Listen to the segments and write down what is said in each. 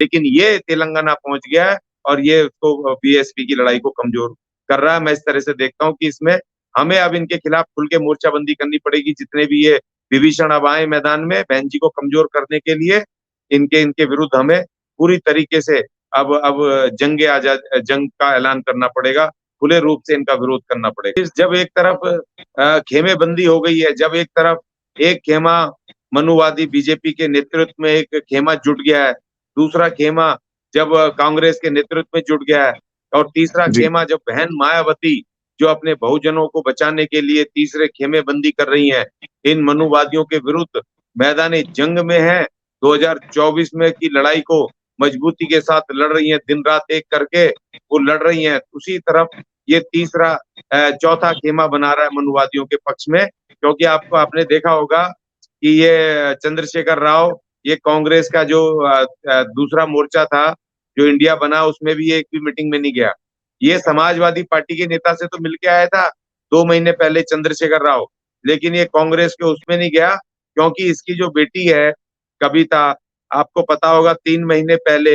लेकिन ये तेलंगाना पहुंच गया है और ये उसको बीएसपी की लड़ाई को कमजोर कर रहा है। मैं इस तरह से देखता हूँ कि इसमें हमें अब इनके खिलाफ खुल के मोर्चाबंदी करनी पड़ेगी। जितने भी ये विभीषण अब आए मैदान में बहन जी को कमजोर करने के लिए, इनके इनके विरुद्ध हमें पूरी तरीके से अब जंग का ऐलान करना पड़ेगा। खुले रूप से इनका विरोध करना पड़ेगा। जब एक तरफ खेमेबंदी हो गई है, जब एक तरफ एक खेमा मनुवादी बीजेपी के नेतृत्व में एक खेमा जुट गया है, दूसरा खेमा जब कांग्रेस के नेतृत्व में जुट गया है, और तीसरा जी। खेमा जब बहन मायावती जो अपने बहुजनों को बचाने के लिए तीसरे खेमे बंदी कर रही हैं, इन मनुवादियों के विरुद्ध मैदानी जंग में है, 2024 में की लड़ाई को मजबूती के साथ लड़ रही हैं, दिन रात एक करके वो लड़ रही हैं। उसी तरफ ये तीसरा चौथा खेमा बना रहा है मनुवादियों के पक्ष में, क्योंकि आपने देखा होगा कि ये चंद्रशेखर राव, ये कांग्रेस का जो दूसरा मोर्चा था जो इंडिया बना, उसमें भी ये एक भी मीटिंग में नहीं गया। ये समाजवादी पार्टी के नेता से तो मिलके आया था 2 महीने पहले चंद्रशेखर राव, लेकिन ये कांग्रेस के उसमें नहीं गया, क्योंकि इसकी जो बेटी है कविता, आपको पता होगा 3 महीने पहले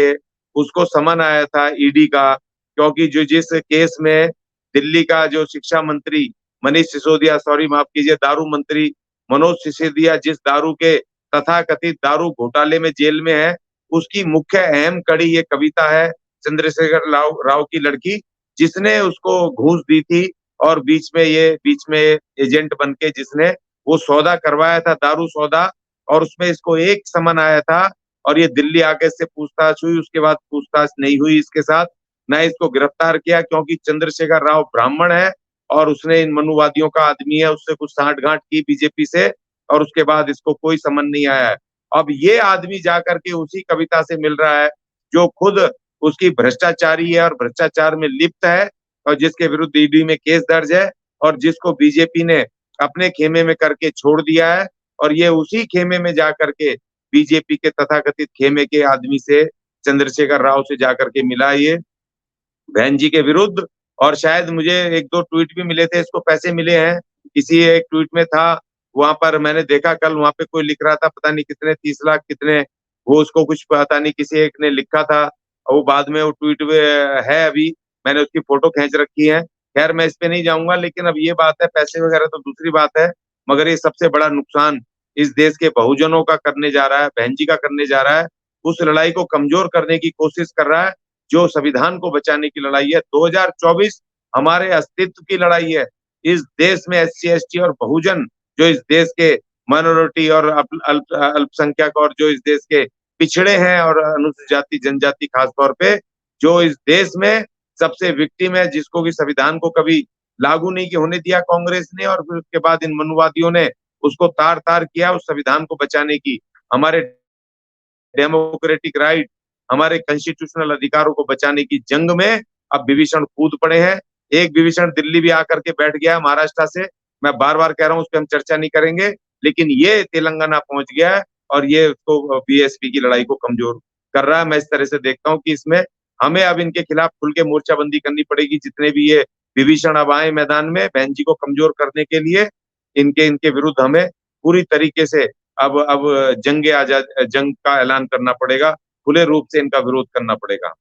उसको समन आया था ईडी का, क्योंकि जो जिस केस में दिल्ली का जो शिक्षा मंत्री मनीष सिसोदिया, सॉरी माफ कीजिए, दारू मंत्री मनोज सिसोदिया जिस दारू के तथाकथित दारू घोटाले में जेल में है, उसकी मुख्य अहम कड़ी ये कविता है, चंद्रशेखर राव की लड़की, जिसने उसको घूस दी थी और बीच में एजेंट बन के जिसने वो सौदा करवाया था, दारू सौदा, और उसमें इसको एक समन आया था और ये दिल्ली आके इससे पूछताछ हुई। उसके बाद पूछताछ नहीं हुई इसके साथ, न इसको गिरफ्तार किया, क्योंकि चंद्रशेखर राव ब्राह्मण है और उसने इन मनुवादियों का आदमी है, उससे कुछ सांठ-गांठ की बीजेपी से, और उसके बाद इसको कोई समन नहीं आया है। अब ये आदमी जाकर के उसी कविता से मिल रहा है जो खुद उसकी भ्रष्टाचारी है और भ्रष्टाचार में लिप्त है, और जिसके विरुद्ध ईडी में केस दर्ज है, और जिसको बीजेपी ने अपने खेमे में करके छोड़ दिया है, और ये उसी खेमे में जाकर के बीजेपी के तथाकथित खेमे के आदमी से, चंद्रशेखर राव से जाकर के मिला ये बहन जी के विरुद्ध। और शायद मुझे 1-2 ट्वीट भी मिले थे, इसको पैसे मिले हैं। किसी एक ट्वीट में था, वहां पर मैंने देखा कल, वहां पे कोई लिख रहा था पता नहीं कितने 30 लाख कितने, वो उसको कुछ पता नहीं किसी एक ने लिखा था, और वो बाद में वो ट्वीट है, अभी मैंने उसकी फोटो खींच रखी है। खैर मैं इस पे नहीं जाऊंगा, लेकिन अब ये बात है, पैसे वगैरह तो दूसरी बात है, मगर ये सबसे बड़ा नुकसान इस देश के बहुजनों का करने जा रहा है, बहन जी का करने जा रहा है। उस लड़ाई को कमजोर करने की कोशिश कर रहा है जो संविधान को बचाने की लड़ाई है। 2024 हमारे अस्तित्व की लड़ाई है। इस देश में एससी एसटी और बहुजन, जो इस देश के माइनॉरिटी और अल्पसंख्यक और जो इस देश के पिछड़े हैं, और अनुसूचित जाति जनजाति खास तौर पे, जो इस देश में सबसे विक्टिम है, जिसको कि संविधान को कभी लागू नहीं होने दिया कांग्रेस ने, और फिर उसके बाद इन मनुवादियों ने उसको तार तार किया उस संविधान को बचाने की। हमारे डेमोक्रेटिक राइट, हमारे कॉन्स्टिट्यूशनल अधिकारों को बचाने की जंग में अब विभीषण कूद पड़े हैं। एक विभीषण दिल्ली भी आकर के बैठ गया महाराष्ट्र से, मैं बार बार कह रहा हूं, उस पर हम चर्चा नहीं करेंगे, लेकिन ये तेलंगाना पहुंच गया है और ये उसको बीएसपी की लड़ाई को कमजोर कर रहा है। मैं इस तरह से देखता हूं कि इसमें हमें अब इनके खिलाफ खुल के मोर्चाबंदी करनी पड़ेगी। जितने भी ये विभीषण अब आए मैदान में बहन जी को कमजोर करने के लिए, इनके इनके विरुद्ध हमें पूरी तरीके से अब जंग का ऐलान करना पड़ेगा, खुले रूप से इनका विरोध करना पड़ेगा।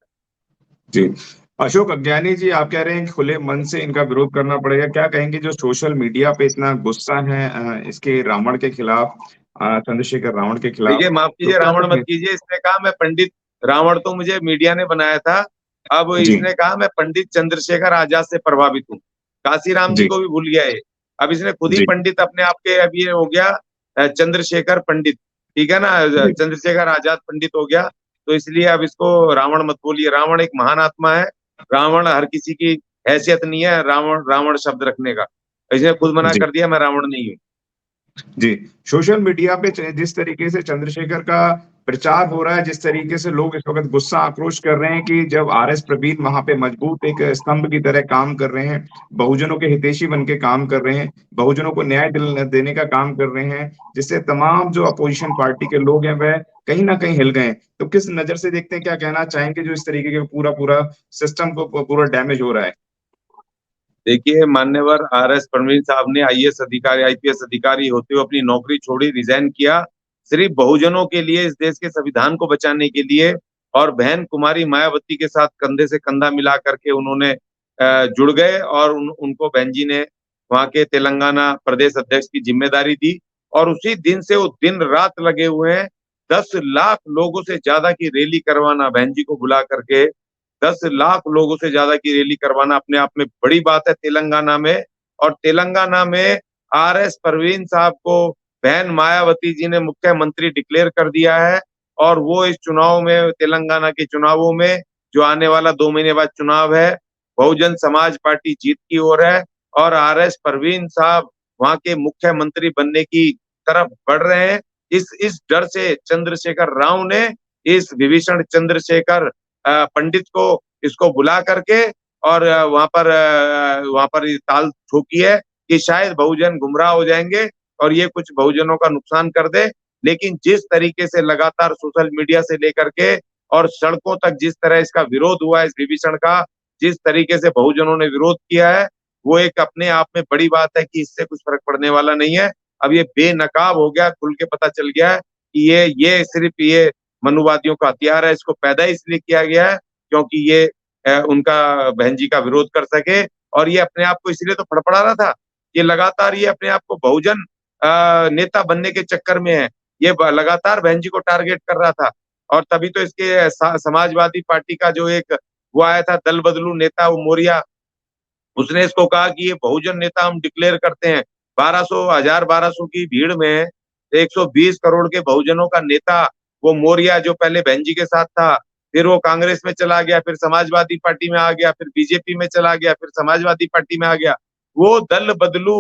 जी। अशोक अज्ञानी जी, आप कह रहे हैं कि खुले मन से इनका विरोध करना पड़ेगा। क्या कहेंगे जो सोशल मीडिया पे इतना गुस्सा है इसके रावण के खिलाफ, चंद्रशेखर रावण के खिलाफ, देखिए माफ तो कीजिए, क्या रावण कुछ? मत कीजिए, इसने कहा मैं पंडित, रावण तो मुझे मीडिया ने बनाया था, अब जी। इसने कहा मैं पंडित चंद्रशेखर आजाद से प्रभावित हूँ। काशीराम जी जी। को भी भूल गया है, अब इसने खुद ही जी। पंडित अपने आप के, अब ये हो गया चंद्रशेखर पंडित, ठीक है ना, जी। चंद्रशेखर आजाद पंडित हो गया। तो इसलिए अब इसको रावण मत बोलिए, रावण एक महान आत्मा है, रावण हर किसी की हैसियत नहीं है रावण रावण शब्द रखने का। इसने खुद मना जी। कर दिया मैं रावण नहीं हूँ। जी। सोशल मीडिया पे जिस तरीके से चंद्रशेखर का प्रचार हो रहा है, जिस तरीके से लोग इस वक़्त गुस्सा आक्रोश कर रहे हैं कि जब आरएस प्रवीण वहाँ पे मजबूत एक स्तंभ की तरह काम कर रहे हैं, बहुजनों के हितैषी बन के काम कर रहे हैं, बहुजनों को न्याय देने का काम कर रहे हैं, जिससे तमाम जो अपोजिशन पार्टी के लोग हैं वह कहीं न कहीं हिल गए हैं। तो किस नज़र से देखते हैं, क्या कहना चाहेंगे जो इस तरीके के पूरा सिस्टम को पूरा डैमेज हो रहा है? देखिए मान्यवर आरएस प्रवीण साहब ने आईएएस अधिकारी आईपीएस अधिकारी होते हुए अपनी नौकरी छोड़ी, रिजाइन किया, सिर्फ बहुजनों के लिए, इस देश के संविधान को बचाने के लिए, और बहन कुमारी मायावती के साथ कंधे से कंधा मिला करके उन्होंने जुड़ गए और उनको बहन जी ने वहां के तेलंगाना प्रदेश अध्यक्ष की जिम्मेदारी दी। और उसी दिन से वो दिन रात लगे हुए हैं 10 लाख लोगों से ज्यादा की रैली करवाना, बहन जी को बुला करके 10 लाख लोगों से ज्यादा की रैली करवाना अपने आप में बड़ी बात है तेलंगाना में। और तेलंगाना में RS परवीन साहब को बहन मायावती जी ने मुख्यमंत्री डिक्लेयर कर दिया है। और वो इस चुनाव में, तेलंगाना के चुनावों में, जो आने वाला 2 महीने बाद चुनाव है, बहुजन समाज पार्टी जीत की ओर है। और RS परवीन साहब वहां के मुख्यमंत्री बनने की तरफ बढ़ रहे हैं। इस डर से चंद्रशेखर राव ने इस विभीषण चंद्रशेखर पंडित को इसको बुला करके और वहां पर ये ताल ठोकी है कि शायद बहुजन गुमराह हो जाएंगे और ये कुछ बहुजनों का नुकसान कर दे। लेकिन जिस तरीके से लगातार सोशल मीडिया से लेकर के और सड़कों तक जिस तरह इसका विरोध हुआ है, इस विभीषण का जिस तरीके से बहुजनों ने विरोध किया है, वो एक अपने आप में बड़ी बात है कि इससे कुछ फर्क पड़ने वाला नहीं है। अब ये बेनकाब हो गया, खुल के पता चल गया है कि ये सिर्फ ये मनुवादियों का हथियार है। इसको पैदा इसलिए किया गया है क्योंकि ये उनका बहन जी का विरोध कर सके। और ये अपने आप को इसलिए तो फड़फड़ा रहा था, ये लगातार ये अपने आप को बहुजन नेता बनने के चक्कर में है। ये लगातार बहन जी को टारगेट कर रहा था। और तभी तो इसके समाजवादी पार्टी का जो एक वो आया था दल बदलू नेता, वो मोरिया, उसने इसको कहा कि ये बहुजन नेता हम डिक्लेयर करते हैं। 1200 की भीड़ में 120 करोड़ के बहुजनों का नेता वो मोरिया, जो पहले बहन जी के साथ था, फिर वो कांग्रेस में चला गया, फिर समाजवादी पार्टी में आ गया, फिर बीजेपी में चला गया, फिर समाजवादी पार्टी में आ गया। वो दल बदलू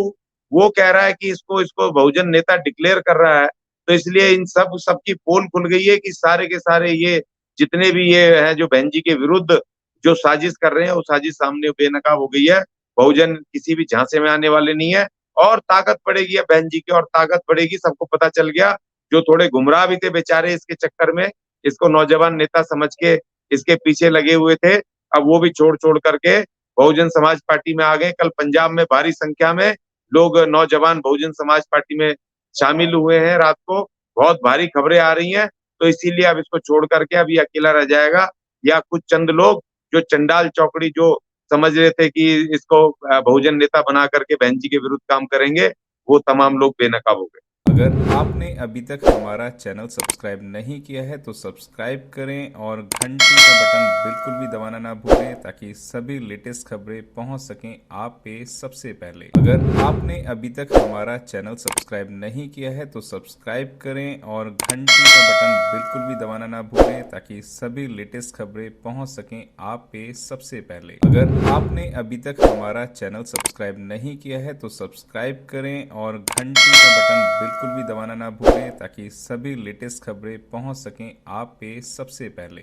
वो कह रहा है कि इसको इसको बहुजन नेता डिक्लेयर कर रहा है। तो इसलिए इन सबकी पोल खुल गई है कि सारे के सारे ये जितने भी ये हैं जो बहन जी के विरुद्ध जो साजिश कर रहे हैं, वो साजिश सामने बेनकाब हो गई है। बहुजन किसी भी झांसे में आने वाले नहीं है। और ताकत बढ़ेगी अब बहन जी की, और ताकत बढ़ेगी, सबको पता चल गया। जो थोड़े गुमराह भी थे बेचारे इसके चक्कर में, इसको नौजवान नेता समझ के इसके पीछे लगे हुए थे, अब वो भी छोड़ छोड़ करके बहुजन समाज पार्टी में आ गए। कल पंजाब में भारी संख्या में लोग नौजवान बहुजन समाज पार्टी में शामिल हुए हैं। रात को बहुत भारी खबरें आ रही हैं। तो इसीलिए अब इसको छोड़ करके अब ये अकेला रह जाएगा, या कुछ चंद लोग जो चंडाल चौकड़ी जो समझ रहे थे कि इसको बहुजन नेता बना करके बहन जी के विरुद्ध काम करेंगे, वो तमाम लोग बेनकाब हो गए। अगर आपने अभी तक हमारा चैनल सब्सक्राइब नहीं किया है तो सब्सक्राइब करें और घंटी का बटन बिल्कुल भी दबाना ना भूलें ताकि सभी लेटेस्ट खबरें पहुंच सकें आप पे सबसे पहले। अगर आपने अभी तक हमारा चैनल सब्सक्राइब नहीं किया है तो सब्सक्राइब करें और घंटी का बटन बिल्कुल भी दबाना ना भूलें ताकि सभी लेटेस्ट खबरें पहुंच सकें आप पे सबसे पहले। अगर आपने अभी तक हमारा चैनल सब्सक्राइब नहीं किया है तो सब्सक्राइब करें और घंटी का बटन बिल्कुल भी दबाना ना भूलें ताकि सभी लेटेस्ट खबरें पहुंच सकें आप पे सबसे पहले।